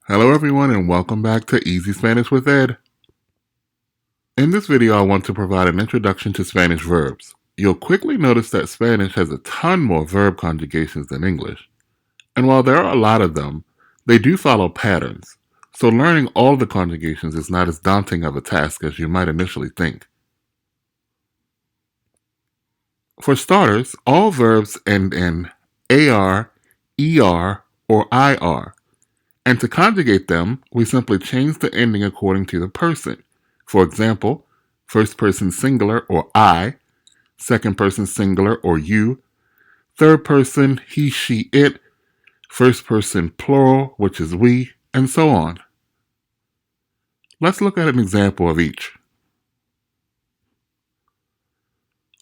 Hello everyone and welcome back to Easy Spanish with Ed. In this video I want to provide an introduction to Spanish verbs. You'll quickly notice that Spanish has a ton more verb conjugations than English. And while there are a lot of them, they do follow patterns. So learning all the conjugations is not as daunting of a task as you might initially think. For starters, all verbs end in AR, ER, or IR. And to conjugate them, we simply change the ending according to the person. For example, first person singular or I, second person singular or you, third person he, she, it, first person plural, which is we, and so on. Let's look at an example of each.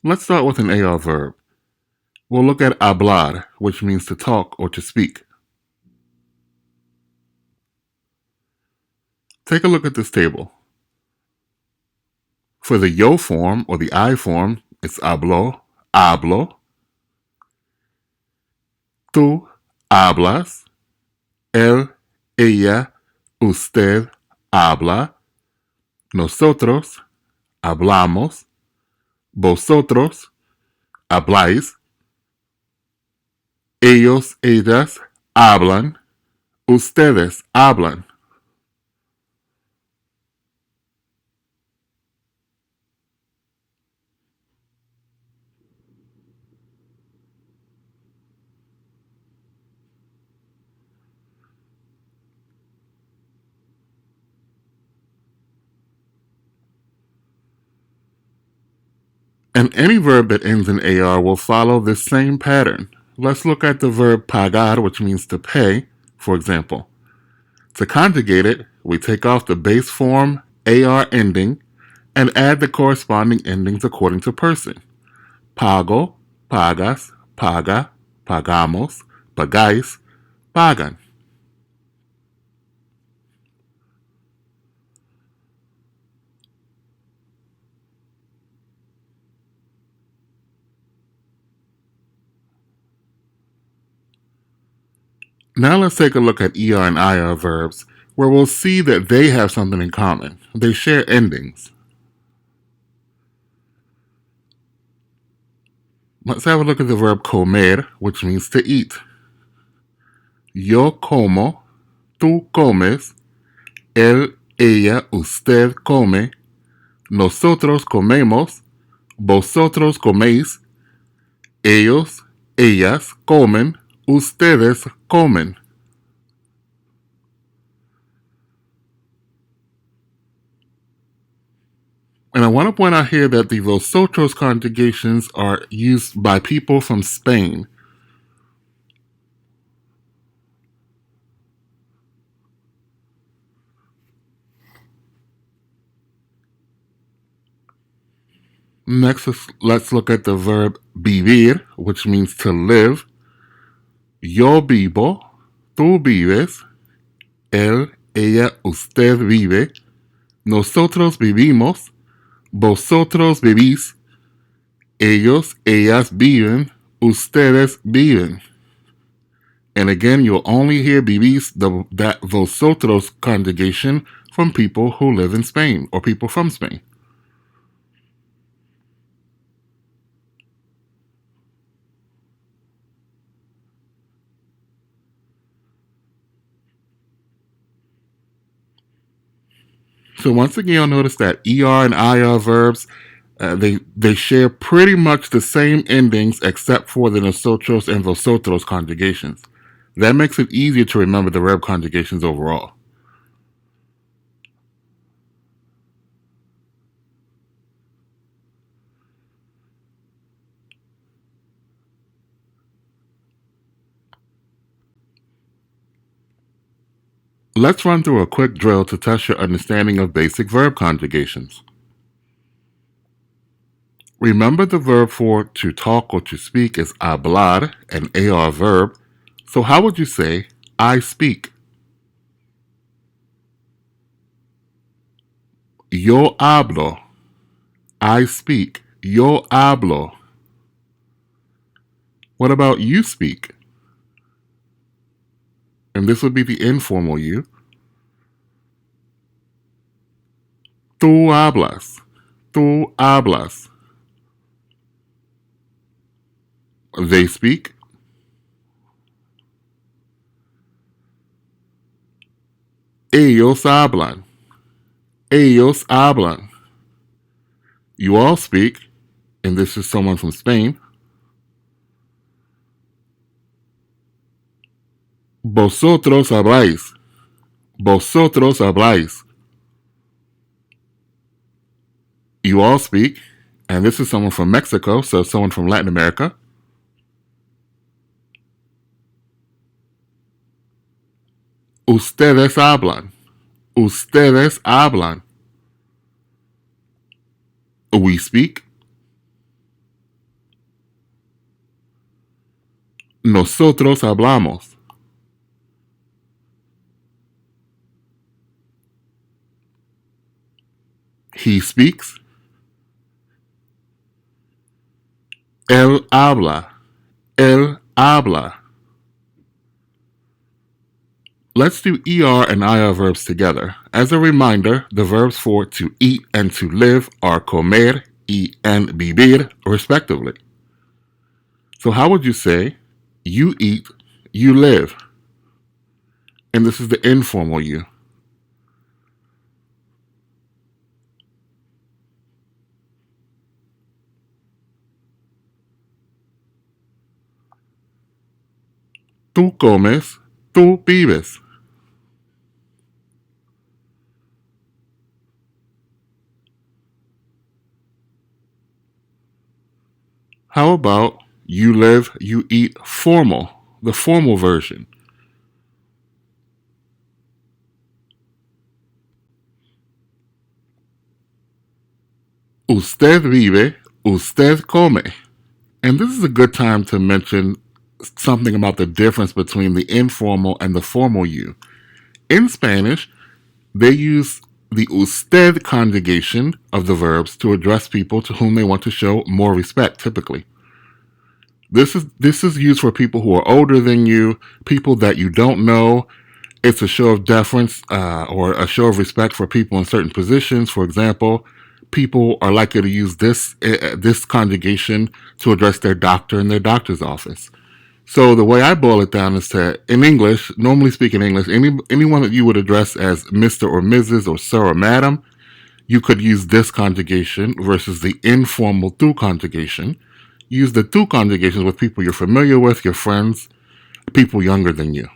Let's start with an AR verb. We'll look at hablar, which means to talk or to speak. Take a look at this table. For the yo form or the I form, it's hablo, hablo. Tú hablas. Él, ella, usted habla. Nosotros hablamos. Vosotros habláis. Ellos, ellas hablan. Ustedes hablan. And any verb that ends in AR will follow this same pattern. Let's look at the verb pagar, which means to pay, for example. To conjugate it, we take off the base form AR ending and add the corresponding endings according to person. Pago, pagas, paga, pagamos, pagáis, pagan. Now let's take a look at ER and IR verbs, where we'll see that they have something in common. They share endings. Let's have a look at the verb comer, which means to eat. Yo como, tú comes, él, ella, usted come, nosotros comemos, vosotros coméis, ellos, ellas comen, ustedes comen. And I want to point out here that the vosotros conjugations are used by people from Spain. Next, let's look at the verb vivir, which means to live. Yo vivo, tú vives, él, ella, usted vive, nosotros vivimos, vosotros vivís, ellos, ellas viven, ustedes viven. And again, you'll only hear vivís, that vosotros conjugation, from people who live in Spain or people from Spain. So once again, you'll notice that ER and IR verbs, they share pretty much the same endings except for the nosotros and vosotros conjugations. That makes it easier to remember the verb conjugations overall. Let's run through a quick drill to test your understanding of basic verb conjugations. Remember the verb for to talk or to speak is hablar, an AR verb. So how would you say, I speak? Yo hablo. I speak. Yo hablo. What about you speak? And this would be the informal you. Tú hablas. Tú hablas. They speak. Ellos hablan. Ellos hablan. You all speak, and this is someone from Spain. Vosotros habláis. Vosotros habláis. You all speak, and this is someone from Mexico, so someone from Latin America. Ustedes hablan. Ustedes hablan. We speak. Nosotros hablamos. He speaks. Él habla. Él habla. Let's do ER and IR verbs together. As a reminder, the verbs for to eat and to live are comer y and vivir, respectively. So how would you say, you eat, you live? And this is the informal you. Tú comes, tú vives. How about you live, you eat formal, the formal version? Usted vive, usted come. And this is a good time to mention something about the difference between the informal and the formal you. In Spanish, they use the usted conjugation of the verbs to address people to whom they want to show more respect, typically. This is used for people who are older than you, people that you don't know. It's a show of deference or a show of respect for people in certain positions. For example, people are likely to use this conjugation to address their doctor in their doctor's office. So the way I boil it down is that in English, normally speaking English, anyone that you would address as Mr. or Mrs. or Sir or Madam, you could use this conjugation versus the informal tu conjugation. Use the tu conjugations with people you're familiar with, your friends, people younger than you.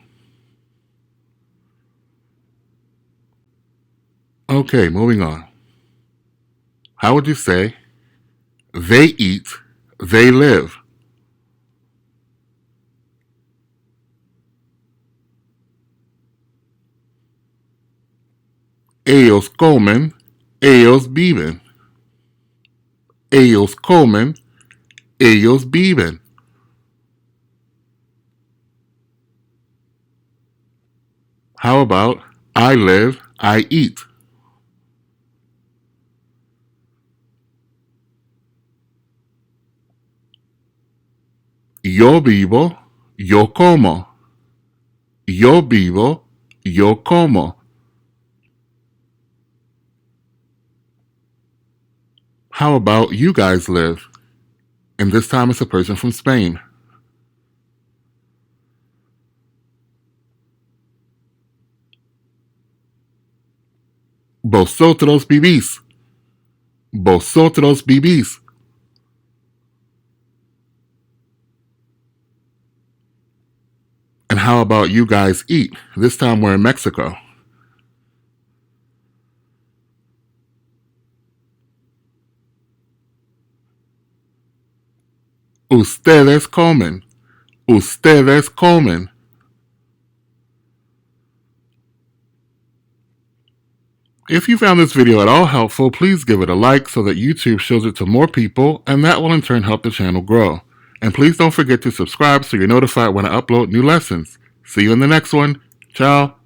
Okay, moving on. How would you say, they eat, they live? Ellos comen, ellos viven. Ellos comen, ellos viven. How about, I live, I eat? Yo vivo, yo como. Yo vivo, yo como. How about you guys live? And this time it's a person from Spain. Vosotros vivís. Vosotros vivís. And how about you guys eat? This time we're in Mexico. Ustedes comen. Ustedes comen. If you found this video at all helpful, please give it a like so that YouTube shows it to more people, and that will in turn help the channel grow. And please don't forget to subscribe so you're notified when I upload new lessons. See you in the next one. Ciao.